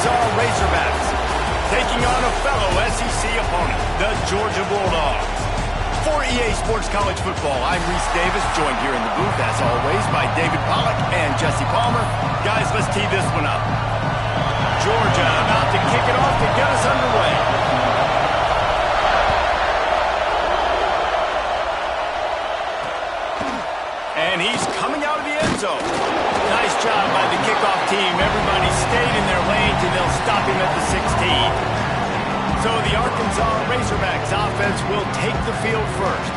Arkansas Razorbacks taking on a fellow SEC opponent, the Georgia Bulldogs. For EA Sports College Football, I'm Reese Davis, joined here in the booth, as always, by David Pollack and Jesse Palmer. Guys, let's tee this one up. Georgia about to kick it off to get us underway. And he's coming out of the end zone. Nice job by the kickoff team. Everybody stayed in their lanes, and they'll stop him at the 16. So the Arkansas Razorbacks offense will take the field first.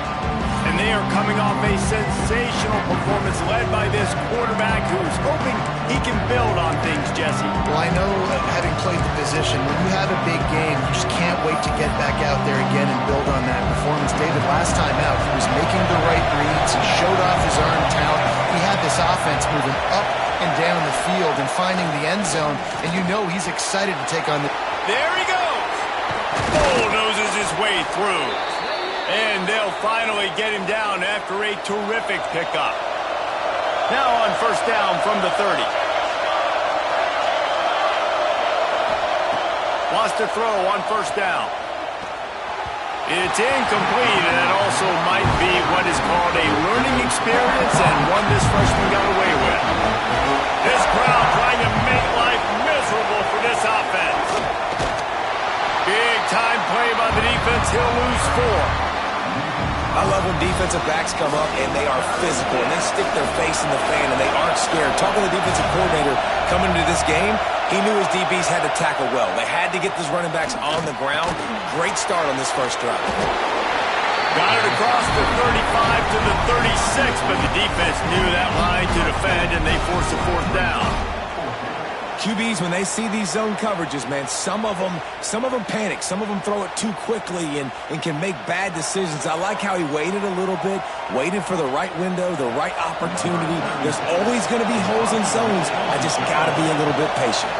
And they are coming off a sensational performance led by this quarterback who's hoping he can build on things, Jesse. Well, I know, having played the position, when you have a big game, you just can't wait to get back out there again and build on that performance. David, last time out, he was making the right reads. He showed off his arm talent. He had this offense moving up and down the field and finding the end zone. And you know he's excited to take on the... There he goes! Bulldozes his way through. And they'll finally get him down after a terrific pickup. Now on first down from the 30. Wants to throw on first down. It's incomplete, and it also might be what is called a learning experience and one this freshman got away with. This crowd trying to make life miserable for this offense. Big time play by the defense. He'll lose 4. I love when defensive backs come up and they are physical and they stick their face in the fan and they aren't scared. Talking to the defensive coordinator coming into this game, he knew his DBs had to tackle well. They had to get those running backs on the ground. Great start on this first drive. Got it across the 35 to the 36, but the defense knew that line to defend, and they forced a fourth down. QBs, when they see these zone coverages, man, some of them panic. Some of them throw it too quickly and can make bad decisions. I like how he waited a little bit, waited for the right window, the right opportunity. There's always going to be holes in zones. I just got to be a little bit patient.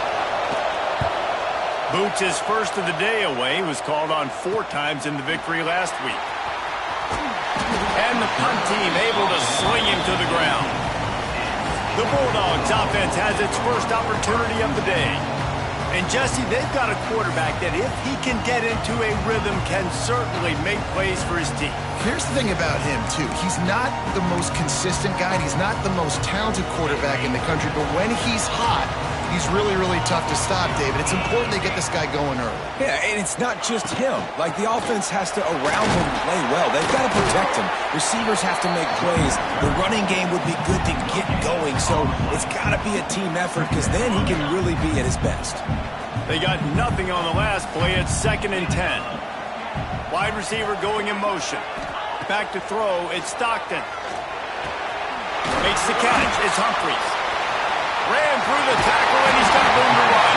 Boots' first of the day away was called on 4 times in the victory last week. And the punt team able to sling him to the ground. The Bulldogs offense has its first opportunity of the day. And Jesse, they've got a quarterback that if he can get into a rhythm can certainly make plays for his team. Here's the thing about him, too. He's not the most consistent guy, and he's not the most talented quarterback in the country, but when he's hot, he's really, really tough to stop, David. It's important they get this guy going early. Yeah, and it's not just him. Like, the offense has to, around him, play well. They've got to protect him. Receivers have to make plays. The running game would be good to get going, so it's got to be a team effort because then he can really be at his best. They got nothing on the last play. It's 2nd and 10. Wide receiver going in motion. Back to throw. It's Stockton. Makes the catch. It's Humphries. Ran through the tackle, and he's got room to run.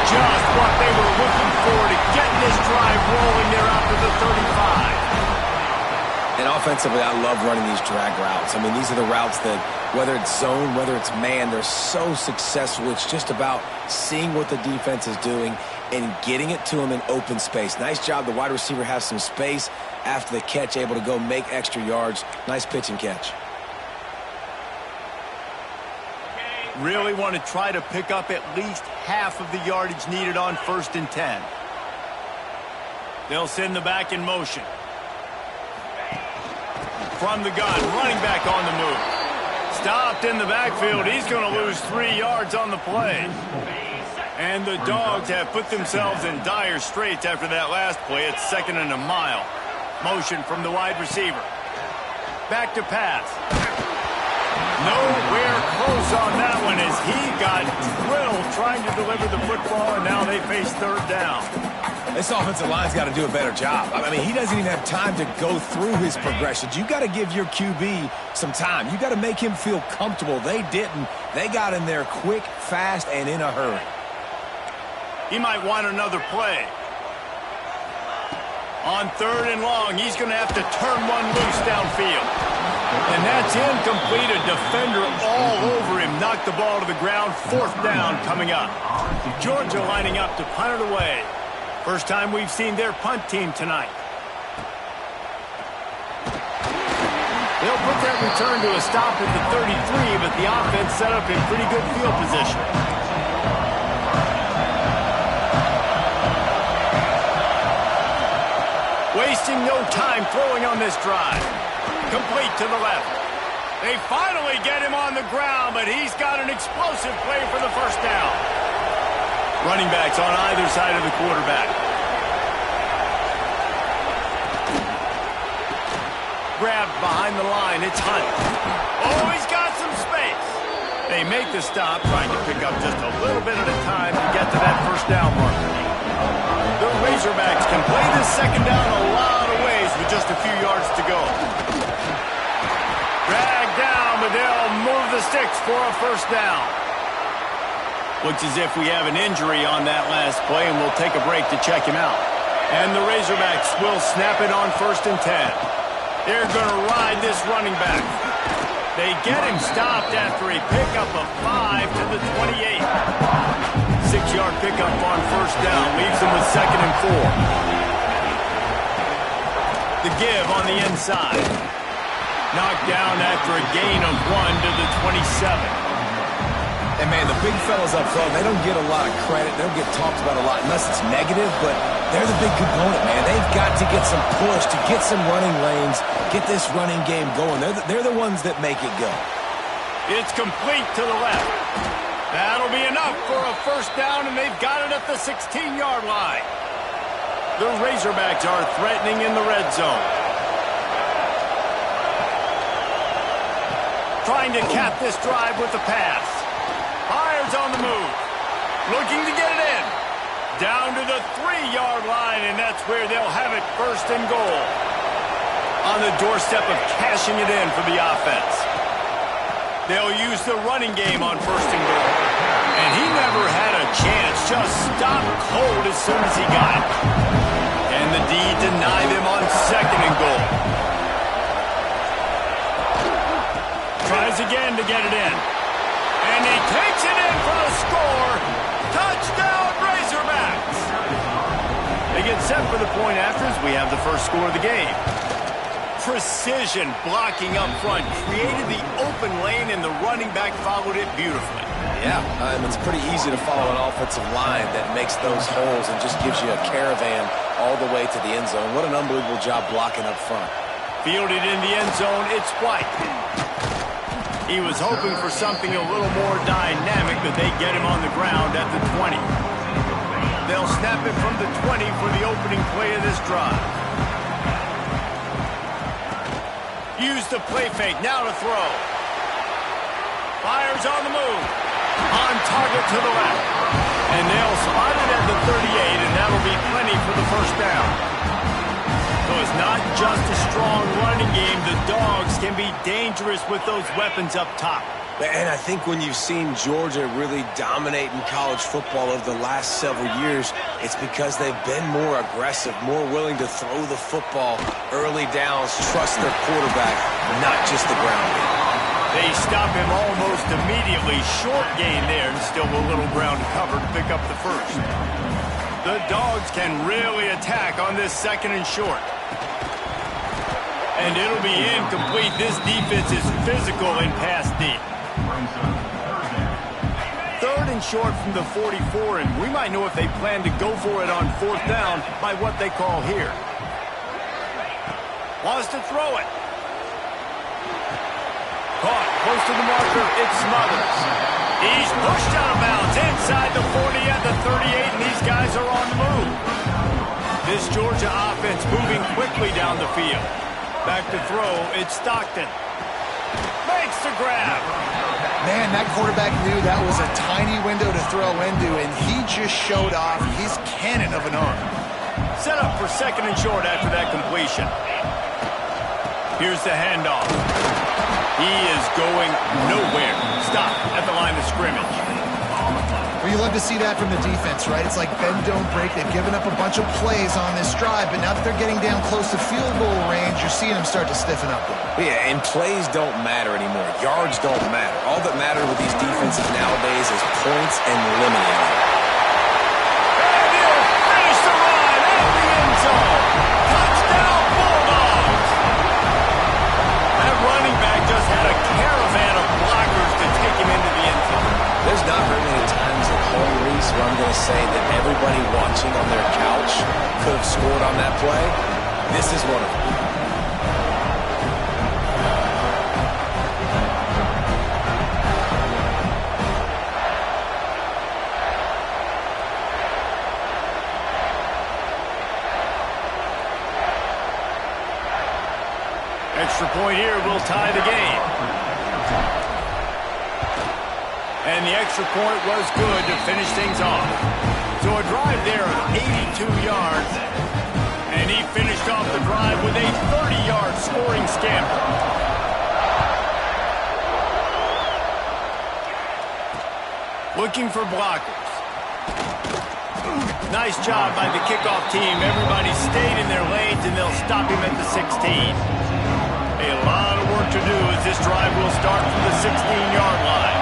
Just what they were looking for to get this drive rolling there out to the 35. And offensively, I love running these drag routes. I mean, these are the routes that, whether it's zone, whether it's man, they're so successful. It's just about seeing what the defense is doing and getting it to them in open space. Nice job. The wide receiver has some space after the catch, able to go make extra yards. Nice pitch and catch. Really want to try to pick up at least half of the yardage needed on 1st and 10. They'll send the back in motion. From the gun, running back on the move. Stopped in the backfield. He's going to lose 3 yards on the play. And the Dogs have put themselves in dire straits after that last play. It's 2nd and a mile. Motion from the wide receiver. Back to pass. Nowhere close on that one as he got drilled trying to deliver the football, and now they face 3rd down. This offensive line's got to do a better job. I mean, he doesn't even have time to go through his progressions. You got to give your QB some time. You got to make him feel comfortable. They didn't. They got in there quick, fast, and in a hurry. He might want another play. On 3rd and long, he's going to have to turn one loose downfield. And that's incomplete. A defender all over him. Knocked the ball to the ground. 4th down coming up. Georgia lining up to punt it away. First time we've seen their punt team tonight. They'll put that return to a stop at the 33, but the offense set up in pretty good field position. wasting no time throwing on this drive. Complete to the left. They finally get him on the ground, but he's got an explosive play for the first down. Running backs on either side of the quarterback. Grabbed behind the line, it's Hunt. Oh, he's got some space. They make the stop, trying to pick up just a little bit at a time to get to that first down marker. The Razorbacks can play this second down a lot of ways with just a few yards to go. Dragged down, but they'll move the sticks for a first down. Looks as if we have an injury on that last play, and we'll take a break to check him out. And the Razorbacks will snap it on 1st and 10. They're going to ride this running back. They get him stopped after a pickup of 5 to the 28. 6-yard pickup on first down. Leaves them with 2nd and 4. The give on the inside. Knocked down after a gain of 1 to the 27. And, man, the big fellas up front, they don't get a lot of credit. They don't get talked about a lot unless it's negative, but they're the big component, man. They've got to get some push, to get some running lanes, get this running game going. They're the ones that make it go. It's complete to the left. That'll be enough for a first down, and they've got it at the 16-yard line. The Razorbacks are threatening in the red zone. Trying to cap this drive with the pass. Byers on the move. Looking to get it in. Down to the 3-yard line, and that's where they'll have it 1st and goal. On the doorstep of cashing it in for the offense. They'll use the running game on 1st and goal. And he never had a chance. Just stopped cold as soon as he got it. And the D denied him on 2nd and goal. Tries again to get it in. And he takes it in for the score. Touchdown, Razorbacks. They get set for the point after as we have the first score of the game. Precision blocking up front created the open lane, and the running back followed it beautifully. Yeah, it's pretty easy to follow an offensive line that makes those holes and just gives you a caravan all the way to the end zone. What an unbelievable job blocking up front. Fielded in the end zone, it's White. He was hoping for something a little more dynamic, but they get him on the ground at the 20. They'll snap it from the 20 for the opening play of this drive. Use the play fake, now to throw. Byers on the move. On target to the left. And they'll spot it at the 38, and that'll be plenty for the first down. So it's not just a strong running game. The Dogs can be dangerous with those weapons up top. And I think when you've seen Georgia really dominate in college football over the last several years, it's because they've been more aggressive, more willing to throw the football early downs, trust their quarterback, not just the ground game. They stop him almost immediately. Short gain there, and still a little ground to cover to pick up the first. The Dogs can really attack on this 2nd and short. And it'll be incomplete. This defense is physical in pass deep. 3rd and short from the 44, and we might know if they plan to go for it on 4th down by what they call here. Wants to throw it. Caught close to the marker. It's Smothers. He's pushed out of bounds inside the 40 at the 38, and these guys are on the move. This Georgia offense moving quickly down the field. Back to throw, it's Stockton. Makes the grab. Man, that quarterback knew that was a tiny window to throw into, and he just showed off his cannon of an arm. Set up for 2nd and short after that completion. Here's the handoff. He is going nowhere. Stop at the line of scrimmage. Well, you love to see that from the defense, right? It's like bend, don't break. They've given up a bunch of plays on this drive, but now that they're getting down close to field goal range, you're seeing them start to stiffen up. Yeah, and plays don't matter anymore. Yards don't matter. All that matters with these defenses nowadays is points and limiting them. And he'll finish the run at the end zone. Touchdown, Bulldogs! That running back just had a caravan of blockers to take him into the end zone. There's not very many times at home, Reese, where I'm going to say that everybody watching on their couch could have scored on that play. This is one of them. Extra point here will tie the game. And the extra point was good to finish things off. So a drive there of 82 yards. And he finished off the drive with a 30-yard scoring scamper. Looking for blockers. Nice job by the kickoff team. Everybody stayed in their lanes, and they'll stop him at the 16. A lot of work to do as this drive will start from the 16-yard line.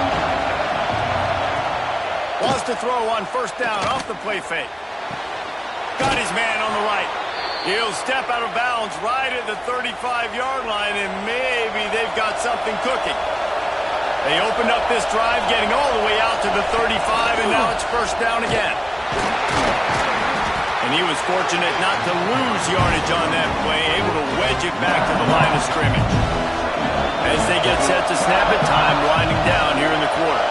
Wants to throw on first down off the play fake. Got his man on the right. He'll step out of bounds right at the 35-yard line, and maybe they've got something cooking. They opened up this drive getting all the way out to the 35, and now it's first down again. And he was fortunate not to lose yardage on that play, able to wedge it back to the line of scrimmage. As they get set to snap it, time winding down here in the quarter.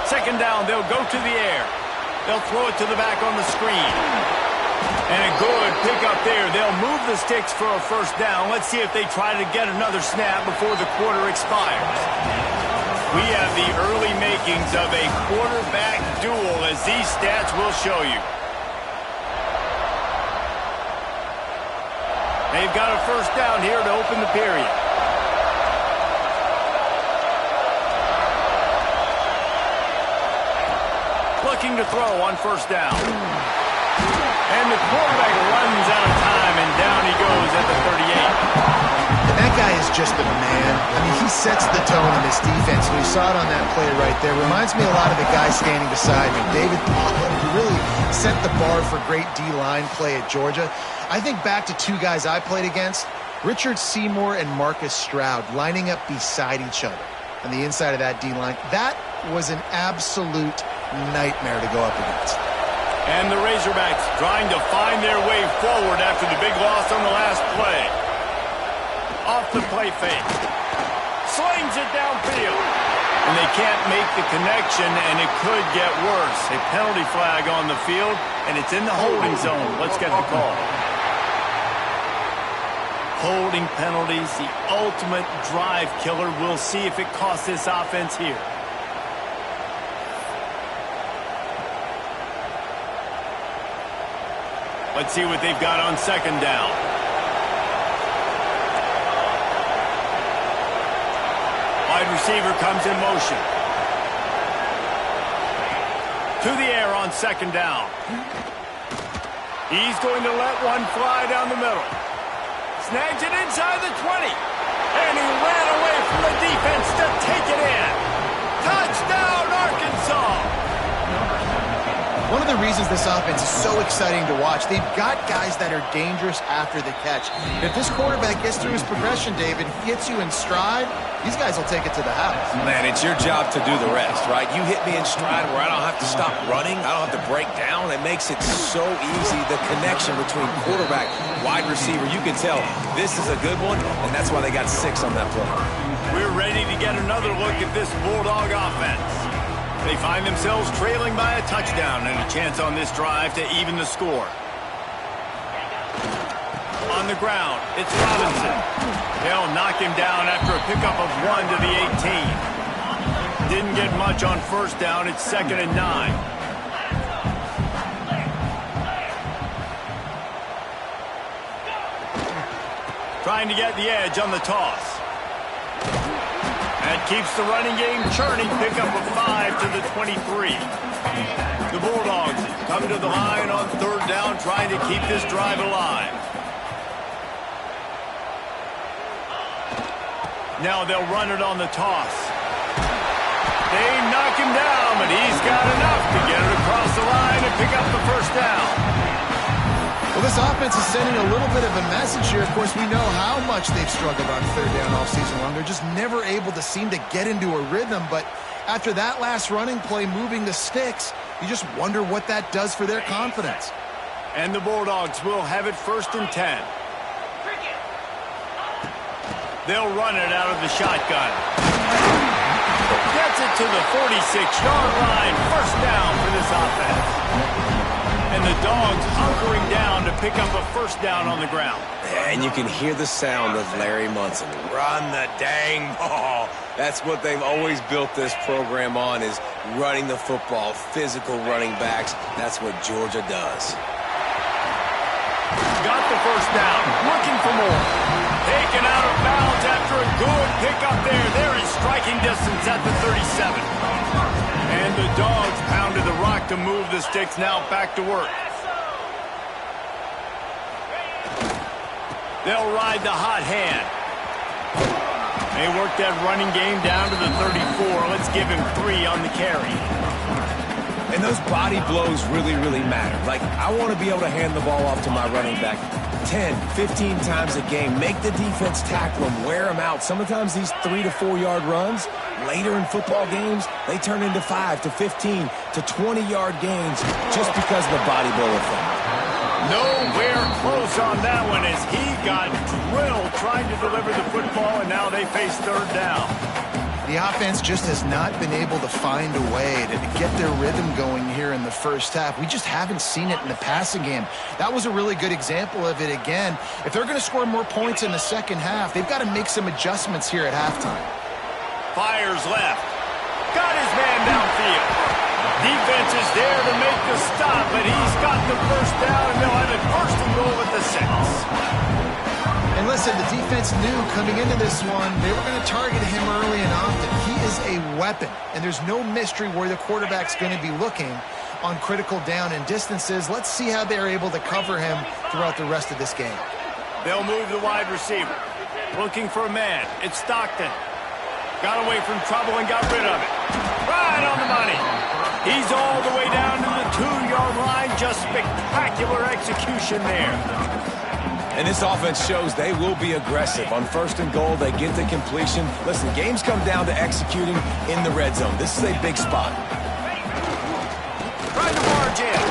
Second down, they'll go to the air. They'll throw it to the back on the screen. And a good pickup there. They'll move the sticks for a first down. Let's see if they try to get another snap before the quarter expires. We have the early makings of a quarterback duel, as these stats will show you. They've got a first down here to open the period. Looking to throw on first down. And the quarterback runs out of time, and down he goes at the 38. And that guy is just a man. I mean, he sets the tone in this defense. We saw it on that play right there. Reminds me a lot of the guy standing beside me, David Pollack, who really set the bar for great D-line play at Georgia. I think back to two guys I played against, Richard Seymour and Marcus Stroud, lining up beside each other on the inside of that D-line. That was an absolute nightmare to go up against. And the Razorbacks trying to find their way forward after the big loss on the last play. Off the play fake. Slings it downfield. And they can't make the connection, and it could get worse. A penalty flag on the field, and it's in the holding zone. Let's get the call. Holding penalties, the ultimate drive killer. We'll see if it costs this offense here. Let's see what they've got on second down. Wide receiver comes in motion. To the air on second down. He's going to let one fly down the middle. Snags it inside the 20. And he ran away from the defense to take it in. Touchdown, Arkansas! One of the reasons this offense is so exciting to watch, they've got guys that are dangerous after the catch. If this quarterback gets through his progression, David, hits you in stride, these guys will take it to the house. Man, it's your job to do the rest, right? You hit me in stride where I don't have to stop running. I don't have to break down. It makes it so easy. The connection between quarterback, wide receiver, you can tell this is a good one, and that's why they got 6 on that play. We're ready to get another look at this Bulldog offense. They find themselves trailing by a touchdown and a chance on this drive to even the score. On the ground, it's Robinson. They'll knock him down after a pickup of 1 to the 18. Didn't get much on first down. It's 2nd and 9. Trying to get the edge on the toss. That keeps the running game churning. Pickup of 5 to the 23. The Bulldogs come to the line on third down, trying to keep this drive alive. Now they'll run it on the toss. They knock him down, but he's got enough to get it across the line and pick up the first down. Well, this offense is sending a little bit of a message here. Of course, we know how much they've struggled on third down all season long. They're just never able to seem to get into a rhythm. But after that last running play, moving the sticks, you just wonder what that does for their confidence. And the Bulldogs will have it 1st and 10. They'll run it out of the shotgun. Gets it to the 46-yard line. 1st down for this offense. And the Dogs hunkering down to pick up a 1st down on the ground. And you can hear the sound of Larry Munson. Run the dang ball. That's what they've always built this program on, is running the football, physical running backs. That's what Georgia does. Got the 1st down. Looking for more. Taken out of bounds after a good pickup there. They're in striking distance at the 37. And the Dogs pounded the rock to move the sticks. Now back to work. They'll ride the hot hand. They work that running game down to the 34. Let's give him 3 on the carry. And those body blows really, really matter. Like, I want to be able to hand the ball off to my running back 10, 15 times a game. Make the defense tackle him, wear him out. Sometimes these 3 to 4 yard runs, later in football games, they turn into 5 to 15 to 20-yard gains just because of the body blow effect. Nowhere close on that one as he got drilled trying to deliver the football, and now they face 3rd down. The offense just has not been able to find a way to get their rhythm going here in the 1st half. We just haven't seen it in the passing game. That was a really good example of it again. If they're going to score more points in the 2nd half, they've got to make some adjustments here at halftime. Fires left. Got his man downfield. Defense is there to make the stop, but he's got the 1st down, and they'll have it 1st and goal at the 6. And listen, the defense knew coming into this one, they were going to target him early and often. He is a weapon, and there's no mystery where the quarterback's going to be looking on critical down and distances. Let's see how they're able to cover him throughout the rest of this game. They'll move the wide receiver. Looking for a man. It's Stockton. Got away from trouble and got rid of it. Right on the money. He's all the way down to the 2-yard line. Just spectacular execution there. And this offense shows they will be aggressive. On 1st and goal, they get the completion. Listen, games come down to executing in the red zone. This is a big spot. Trying to barge in.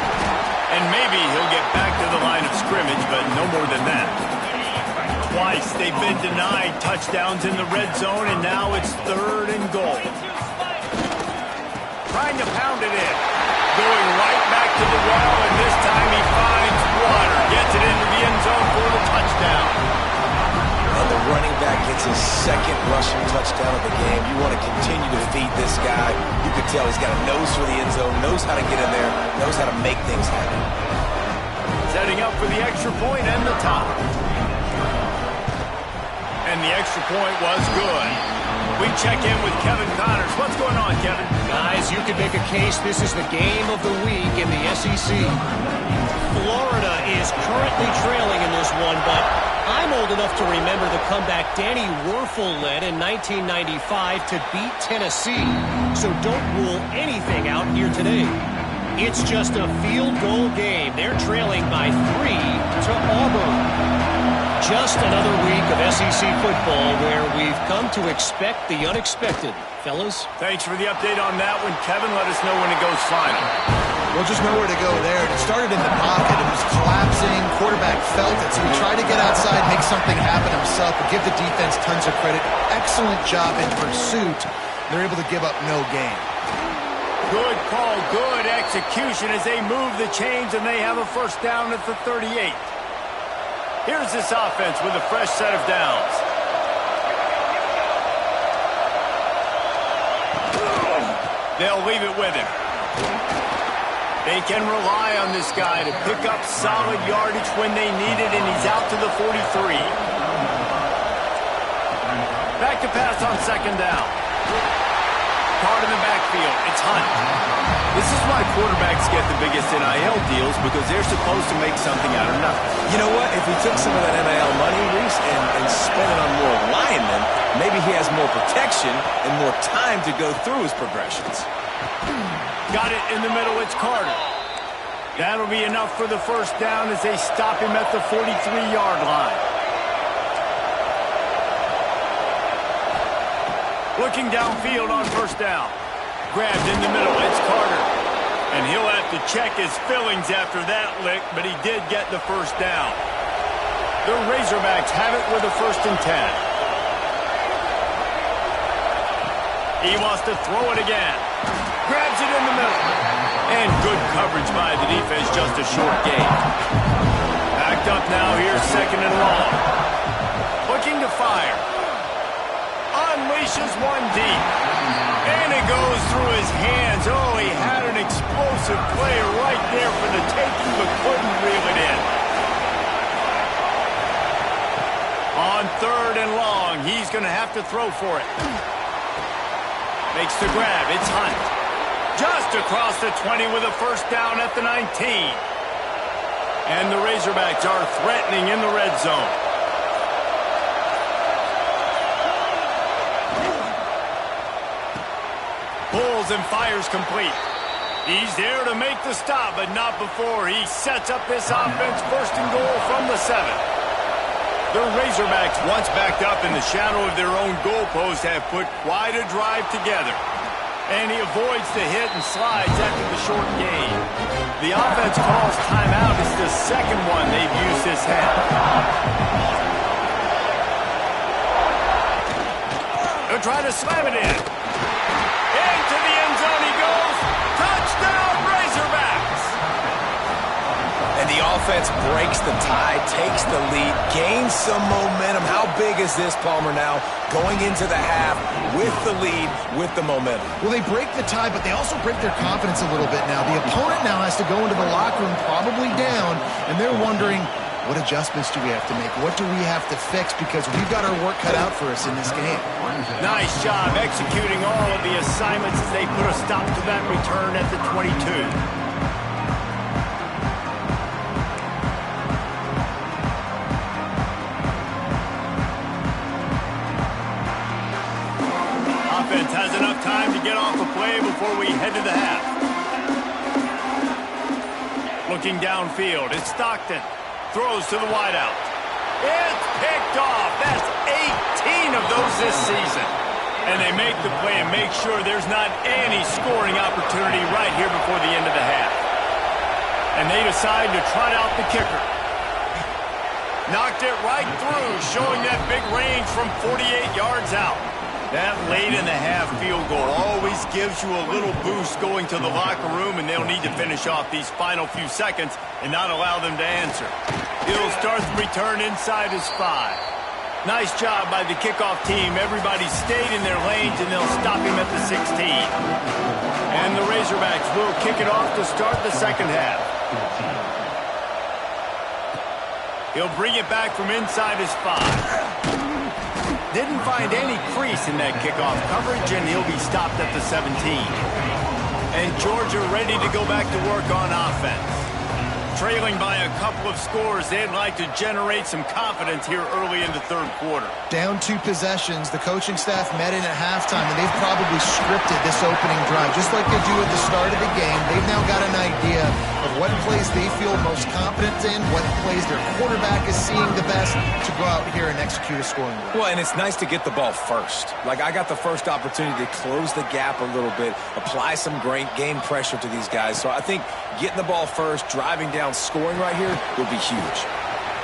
And maybe he'll get back to the line of scrimmage, but no more than that. Twice they've been denied touchdowns in the red zone, and now it's 3rd and goal. Trying to pound it in. Going right back to the well, and this time he finds water. Gets it into the end zone for the touchdown. And the running back gets his 2nd rushing touchdown of the game. You want to continue to feed this guy. You can tell he's got a nose for the end zone, knows how to get in there, knows how to make things happen. Setting up for the extra point and the top. And the extra point was good. We check in with Kevin Connors. What's going on, Kevin? Guys, you could make a case this is the game of the week in the SEC. Florida is currently trailing in this one, but I'm old enough to remember the comeback Danny Wuerffel led in 1995 to beat Tennessee. So don't rule anything out here today. It's just a field goal game. They're trailing by 3 to Auburn. Just another week of SEC football where we've come to expect the unexpected. Fellas? Thanks for the update on that one, Kevin. Let us know when it goes final. Well, just nowhere to go there. It started in the pocket. It was collapsing. Quarterback felt it, so he tried to get outside, make something happen himself, but give the defense tons of credit. Excellent job in pursuit. They're able to give up no gain. Good call, good execution as they move the chains, and they have a 1st down at the 38. Here's this offense with a fresh set of downs. They'll leave it with him. They can rely on this guy to pick up solid yardage when they need it, and he's out to the 43. Back to pass on 2nd down. Card in the backfield. It's Hunt. This is why quarterbacks get the biggest NIL deals, because they're supposed to make something out of nothing. You know what? If he took some of that NIL money, Reese, and spent it on more linemen, maybe he has more protection and more time to go through his progressions. Got it in the middle. It's Carter. That'll be enough for the 1st down as they stop him at the 43-yard line. Looking downfield on 1st down. Grabbed in the middle. It's Carter. And he'll have to check his fillings after that lick, but he did get the first down. The Razorbacks have it with a 1st and 10. He wants to throw it again. Grabs it in the middle. And good coverage by the defense, just a short gain. Backed up now here, 2nd and long. Looking to fire. Unleashes one deep. And it goes through his hands. Oh, he had an explosive play right there for the taking, but couldn't reel it in. On 3rd and long, he's going to have to throw for it. Makes the grab. It's Hunt. Just across the 20 with a 1st down at the 19. And the Razorbacks are threatening in the red zone. Pulls and fires complete. He's there to make the stop, but not before he sets up this offense. 1st and goal from the 7. The Razorbacks, once backed up in the shadow of their own goalpost, have put quite a drive together. And he avoids the hit and slides after the short gain. The offense calls timeout. It's the 2nd one they've used this half. They'll try to slam it in. Into the end zone he goes. Touchdown, Razorbacks! And the offense breaks the tie, takes the lead, gains some momentum. How big is this, Palmer, now? Going into the half with the lead, with the momentum. Well, they break the tie, but they also break their confidence a little bit now. The opponent now has to go into the locker room probably down, and they're wondering, what adjustments do we have to make? What do we have to fix? Because we've got our work cut out for us in this game. Nice job executing all of the assignments as they put a stop to that return at the 22. Offense has enough time to get off the play before we head to the half. Looking downfield, it's Stockton. Throws to the wideout. It's picked off. That's 18 of those this season. And they make the play and make sure there's not any scoring opportunity right here before the end of the half. And they decide to trot out the kicker. Knocked it right through, showing that big range from 48 yards out. That late in the half field goal always gives you a little boost going to the locker room, and they'll need to finish off these final few seconds and not allow them to answer. He'll start the return inside his 5. Nice job by the kickoff team. Everybody stayed in their lanes, and they'll stop him at the 16. And the Razorbacks will kick it off to start the 2nd half. He'll bring it back from inside his 5. Didn't find any crease in that kickoff coverage, and he'll be stopped at the 17. And Georgia ready to go back to work on offense. Trailing by a couple of scores, they'd like to generate some confidence here early in the 3rd quarter. Down 2 possessions, the coaching staff met in at halftime, and they've probably scripted this opening drive. Just like they do at the start of the game, they've now got an idea of what plays they feel most confident in, what plays their quarterback is seeing the best to go out here and execute a scoring drive. Well, and it's nice to get the ball first. Like, I got the first opportunity to close the gap a little bit, apply some great game pressure to these guys. So I think getting the ball first, driving down, scoring right here will be huge.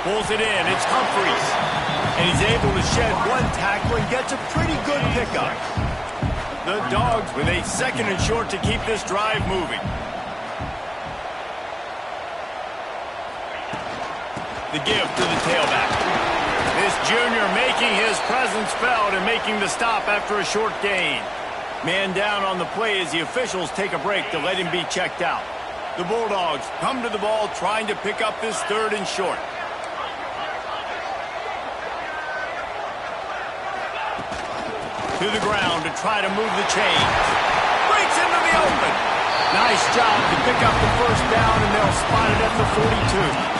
Pulls it in. It's Humphries. And he's able to shed one tackle and gets a pretty good pickup. The Dogs with a 2nd and short to keep this drive moving. The give to the tailback. This junior making his presence felt and making the stop after a short gain. Man down on the play as the officials take a break to let him be checked out. The Bulldogs come to the ball trying to pick up this 3rd and short. To the ground to try to move the chains. Breaks into the open. Nice job to pick up the 1st down, and they'll spot it at the 42.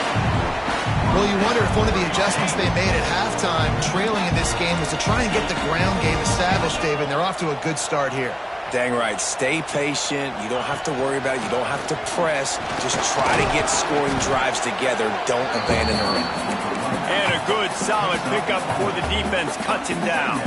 Well, you wonder if one of the adjustments they made at halftime, trailing in this game, was to try and get the ground game established, David, and they're off to a good start here. Dang right. Stay patient. You don't have to worry about it. You don't have to press. Just try to get scoring drives together. Don't abandon the run. And a good, solid pickup before the defense cuts him down.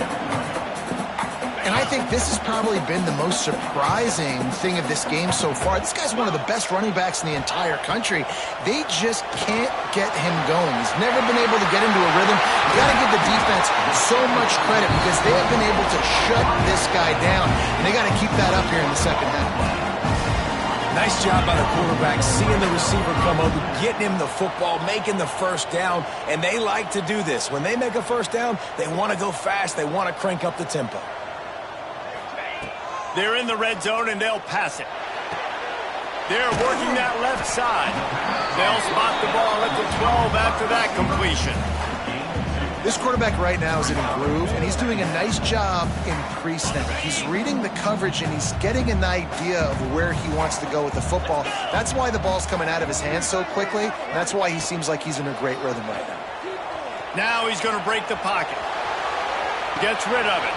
And I think this has probably been the most surprising thing of this game so far. This guy's one of the best running backs in the entire country. They just can't get him going. He's never been able to get into a rhythm. You got to give the defense so much credit because they have been able to shut this guy down. And they got to keep that up here in the second half. Nice job by the quarterback, seeing the receiver come over, getting him the football, making the first down, and they like to do this. When they make a first down, they want to go fast. They want to crank up the tempo. They're in the red zone, and they'll pass it. They're working that left side. They'll spot the ball at the 12 after that completion. This quarterback right now is in a groove, and he's doing a nice job in pre-snap. He's reading the coverage, and he's getting an idea of where he wants to go with the football. That's why the ball's coming out of his hands so quickly. And that's why he seems like he's in a great rhythm right now. Now he's going to break the pocket. Gets rid of it.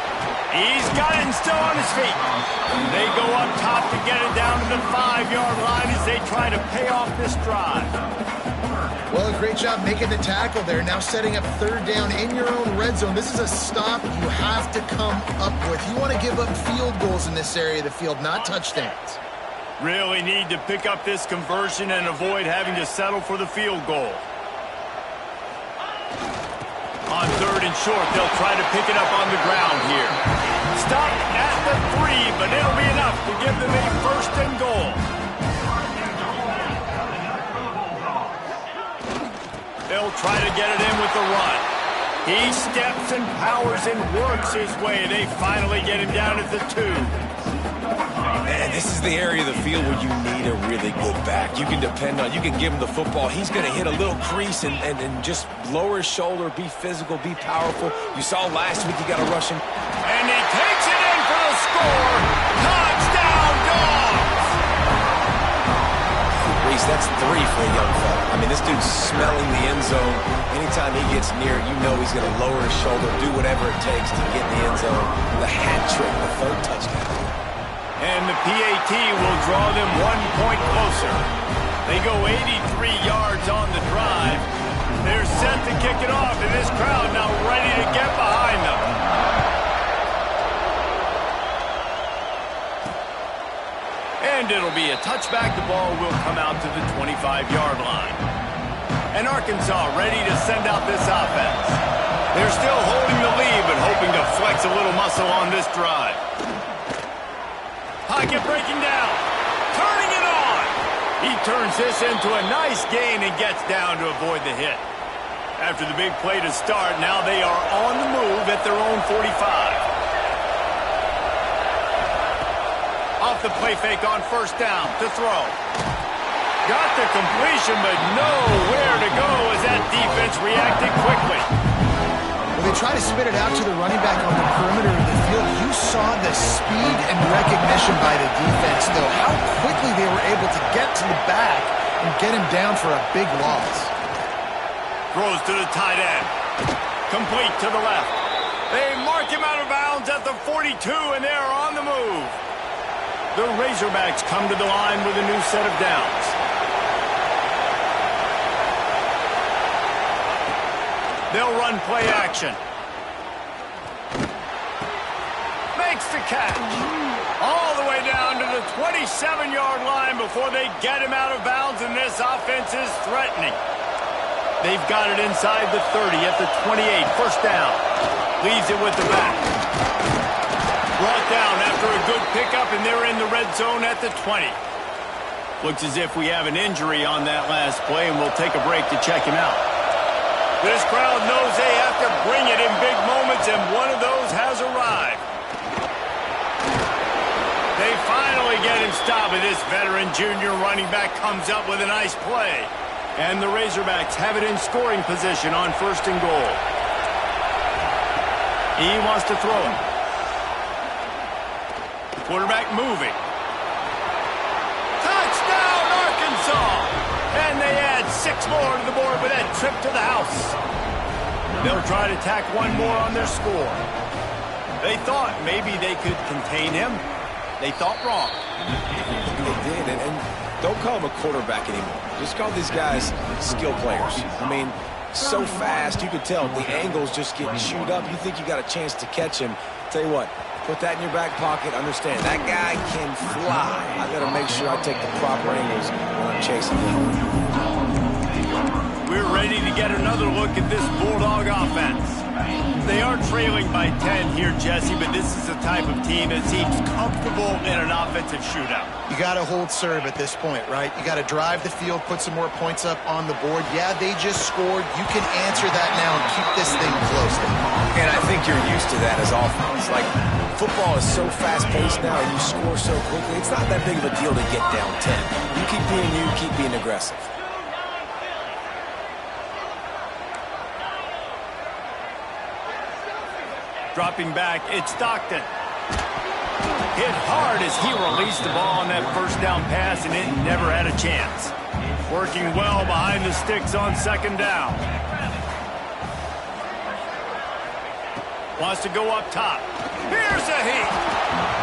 He's got it and still on his feet. They go up top to get it down to the 5-yard line as they try to pay off this drive. Well, a great job making the tackle there. Now setting up third down in your own red zone. This is a stop you have to come up with. You want to give up field goals in this area of the field, not touchdowns. Really need to pick up this conversion and avoid having to settle for the field goal. On third and short, they'll try to pick it up on the ground here. Stop at the 3, but it'll be enough to give them a first and goal. They'll try to get it in with the run. He steps and powers and works his way. They finally get him down at the 2. And this is the area of the field where you need a really good back. You can depend on, you can give him the football. He's going to hit a little crease and just lower his shoulder, be physical, be powerful. You saw last week he got a rushing. And he takes it in for the score. Touchdown, Dogs! Reese, that's 3 for a young fella. I mean, this dude's smelling the end zone. Anytime he gets near it, you know he's going to lower his shoulder, do whatever it takes to get in the end zone. The hat trick, the 3rd touchdown. And the PAT will draw them 1 point closer. They go 83 yards on the drive. They're set to kick it off, and this crowd now ready to get behind them. And it'll be a touchback. The ball will come out to the 25-yard line. And Arkansas ready to send out this offense. They're still holding the lead, but hoping to flex a little muscle on this drive. Pocket breaking down. Turning it on. He turns this into a nice gain and gets down to avoid the hit. After the big play to start, now they are on the move at their own 45. Off the play fake on first down to throw. Got the completion, but nowhere to go as that defense reacted quickly. Well, they try to spit it out to the running back on the perimeter of the field. You saw the speed and recognition by the defense, though. How quickly they were able to get to the back and get him down for a big loss. Throws to the tight end. Complete to the left. They mark him out of bounds at the 42, and they're on the move. The Razorbacks come to the line with a new set of downs. They'll run play action. Makes the catch. All the way down to the 27-yard line before they get him out of bounds, and this offense is threatening. They've got it inside the 30 at the 28. First down. Leaves it with the back. Brought down after a good pickup, and they're in the red zone at the 20. Looks as if we have an injury on that last play, and we'll take a break to check him out. This crowd knows they have to bring it in big moments, and one of those has arrived. They finally get him stopped, and this veteran junior running back comes up with a nice play. And the Razorbacks have it in scoring position on first and goal. He wants to throw it. Quarterback moving. Touchdown, Arkansas! And they add 6 more to the board with that trip to the house. They'll try to tack one more on their score. They thought maybe they could contain him. They thought wrong. They did, and don't call him a quarterback anymore. Just call these guys skill players. I mean, so fast, you could tell the angles just get chewed up. You think you got a chance to catch him. Tell you what, Put that in your back pocket. Understand, that guy can fly. I got to make sure I take the proper angles when I'm chasing him. We're ready to get another look at this Bulldog offense. They are trailing by 10 here, Jesse, but this is the type of team that seems comfortable in an offensive shootout. You got to hold serve at this point, right? You got to drive the field, put some more points up on the board. Yeah, they just scored. You can answer that now and keep this thing close. And I think you're used to that as offense. Like, football is so fast-paced now and you score so quickly, it's not that big of a deal to get down 10. You keep being you, keep being aggressive. Dropping back, it's Stockton. Hit hard as he released the ball on that first down pass, and it never had a chance. Working well behind the sticks on second down. Wants to go up top. Here's a heat.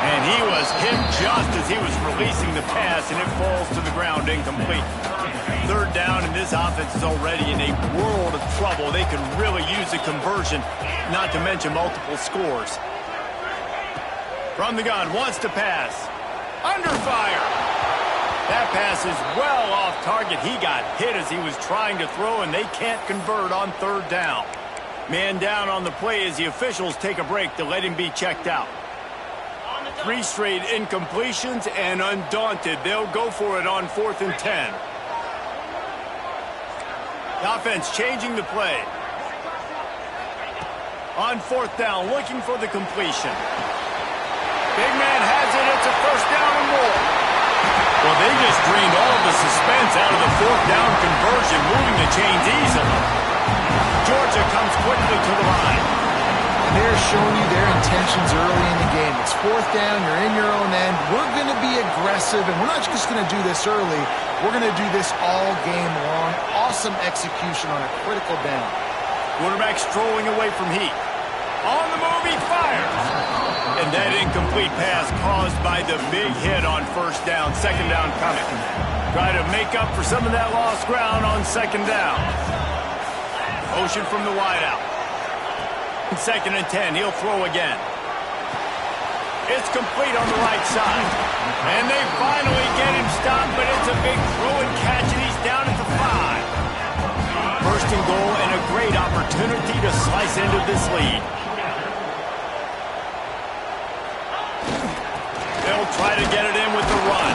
And he was hit just as he was releasing the pass, and it falls to the ground incomplete. Third down, and this offense is already in a world of trouble. They could really use a conversion, not to mention multiple scores. From the gun, wants to pass. Under fire. That pass is well off target. He got hit as he was trying to throw, and they can't convert on third down. Man down on the play as the officials take a break to let him be checked out. 3 straight incompletions, and undaunted, they'll go for it on 4th and 10. The offense changing the play. On 4th down, looking for the completion. Big man has it. It's a first down and more. Well, they just drained all of the suspense out of the 4th down conversion, moving the chains easily. Georgia comes quickly to the line. And they're showing you their intentions early in the game. It's 4th down. You're in your own end. We're going to be aggressive, and we're not just going to do this early. We're going to do this all game long. Awesome execution on a critical down. Quarterback strolling away from heat. On the move, he fires. And that incomplete pass caused by the big hit on first down. Second down coming. Try to make up for some of that lost ground on second down. Motion from the wideout. 2nd and 10. He'll throw again. It's complete on the right side. And they finally get him stopped, but it's a big throw and catch, and he's down at the 5. First and goal, and a great opportunity to slice into this lead. They'll try to get it in with the run.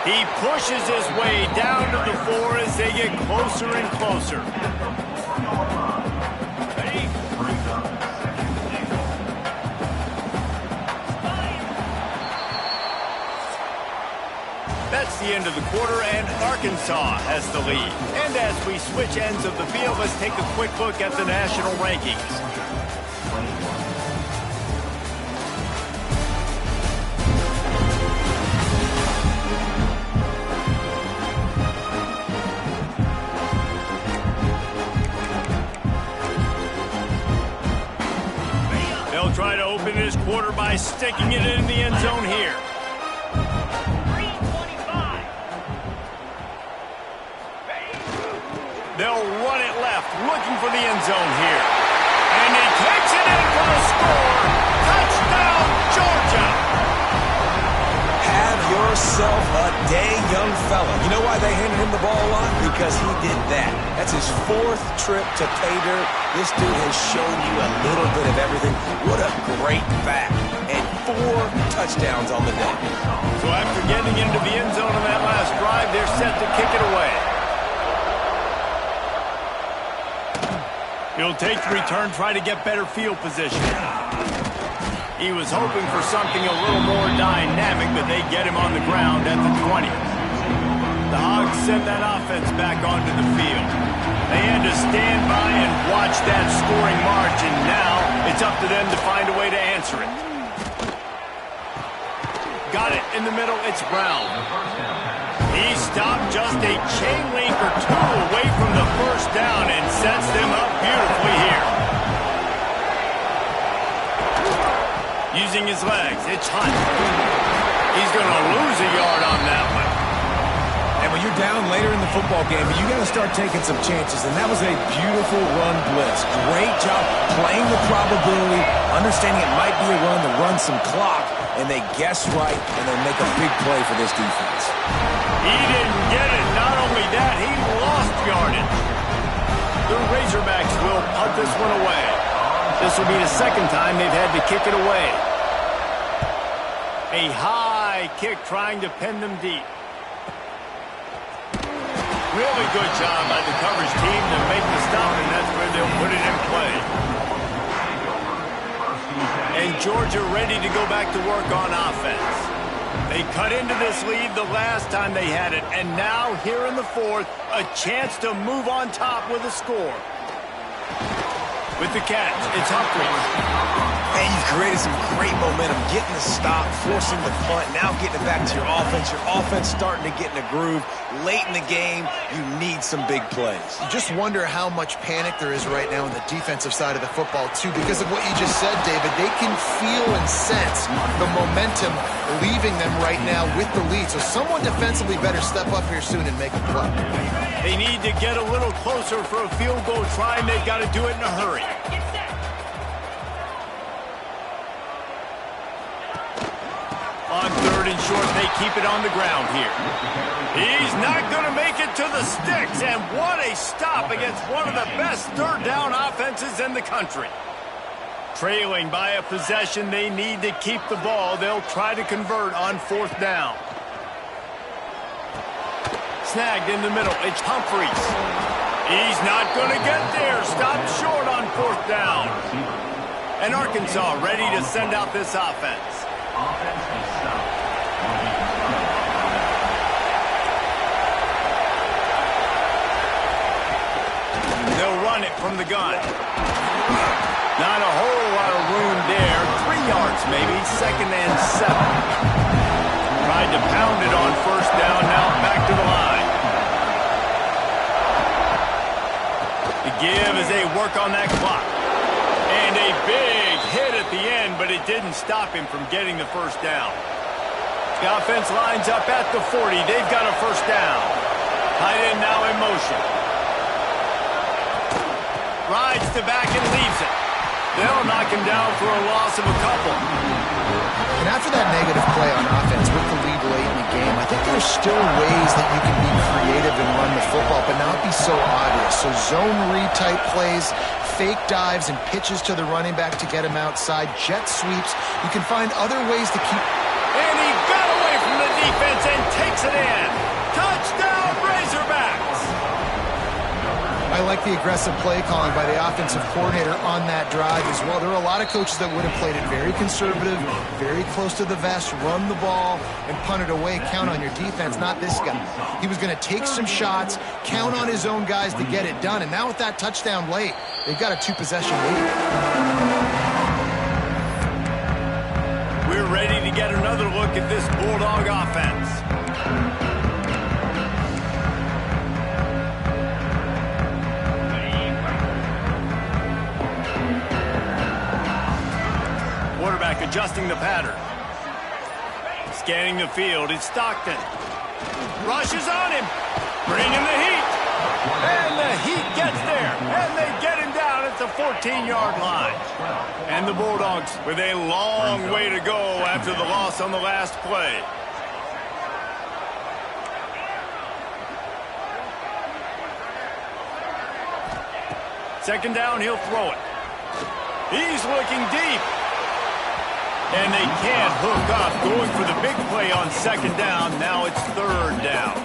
He pushes his way down to the 4 as they get closer and closer. That's the end of the quarter, and Arkansas has the lead. And as we switch ends of the field, let's take a quick look at the national rankings. They'll try to open this quarter by sticking it in the end zone here. They'll run it left, looking for the end zone here. And he takes it in for the score. Touchdown, Georgia! Have yourself a day, young fella. You know why they handed him the ball a lot? Because he did that. That's his 4th trip to pay dirt. This dude has shown you a little bit of everything. What a great back. And 4 touchdowns on the day. So after getting into the end zone on that last drive, they're set to kick it away. He'll take the return, try to get better field position. He was hoping for something a little more dynamic, but they get him on the ground at the 20. The Hogs send that offense back onto the field. They had to stand by and watch that scoring march, and now it's up to them to find a way to answer it. Got it in the middle, it's Brown. He stopped just a chain link or 2 away from the first down and sets them up beautifully here. Using his legs, it's Hunt. He's going to lose a yard on that one. And when you you're down later in the football game, but you got to start taking some chances, and that was a beautiful run blitz. Great job playing the probability, understanding it might be a run to run some clock, and they guess right, and they make a big play for this defense. He didn't get it. Not only that, he lost yardage. The Razorbacks will punt this one away. This will be the second time they've had to kick it away. A high kick trying to pin them deep. Really good job by the coverage team to make the stop, and that's where they'll put it in play. And Georgia ready to go back to work on offense. They cut into this lead the last time they had it, and now here in the fourth, a chance to move on top with a score. With the catch, it's Humphries. And you've created some great momentum, getting the stop, forcing the punt, now getting it back to your offense. Your offense starting to get in a groove. Late in the game, you need some big plays. You just wonder how much panic there is right now on the defensive side of the football, too, because of what you just said, David. They can feel and sense the momentum leaving them right now with the lead. So someone defensively better step up here soon and make a play. They need to get a little closer for a field goal try, and they've got to do it in a hurry. On third and short, they keep it on the ground here. He's not going to make it to the sticks, and what a stop against one of the best third down offenses in the country. Trailing by a possession, they need to keep the ball. They'll try to convert on fourth down. Snagged in the middle, it's Humphries. He's not going to get there. Stopped short on fourth down. And Arkansas ready to send out this offense. They'll run it from the gun. Not a whole lot of room there. 3 yards maybe, second and 7. Tried to pound it on first down, now back to the line. The give as they work on that clock. And a big hit at the end, but it didn't stop him from getting the first down. The offense lines up at the 40. They've got a first down. Tight end now in motion. Rides to back and leaves it. They'll knock him down for a loss of a couple. And after that negative play on offense with the lead late in the game, I think there's still ways that you can be creative and run the football, but not be so obvious. So zone read type plays, fake dives and pitches to the running back to get him outside, jet sweeps. You can find other ways to keep... And he got away from the defense and takes it in. Touchdown, Razorbacks! I like the aggressive play calling by the offensive coordinator on that drive as well. There are a lot of coaches that would have played it very conservative, very close to the vest, run the ball, and punt it away. Count on your defense, not this guy. He was going to take some shots, count on his own guys to get it done. And now with that touchdown late, they've got a 2-possession lead. We're ready to get another look at this Bulldog offense. Quarterback adjusting the pattern. Scanning the field, it's Stockton. Rushes on him, bringing the heat. And the heat gets there, and they get him down at the 14-yard line. And the Bulldogs with a long way to go after the loss on the last play. Second down, he'll throw it. He's looking deep. And they can't hook up, going for the big play on second down. Now it's third down.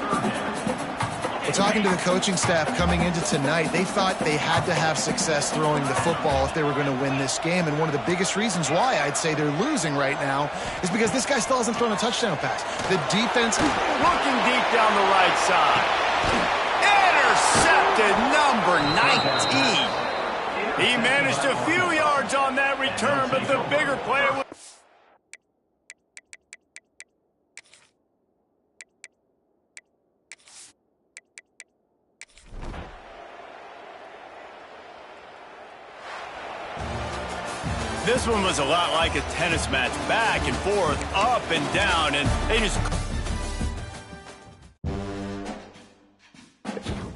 Well, talking to the coaching staff coming into tonight, they thought they had to have success throwing the football if they were going to win this game. And one of the biggest reasons why I'd say they're losing right now is because this guy still hasn't thrown a touchdown pass. The defense looking deep down the right side. Intercepted, number 19. He managed a few yards on that return, but the bigger play was... This one was a lot like a tennis match, back and forth, up and down, and they just... it.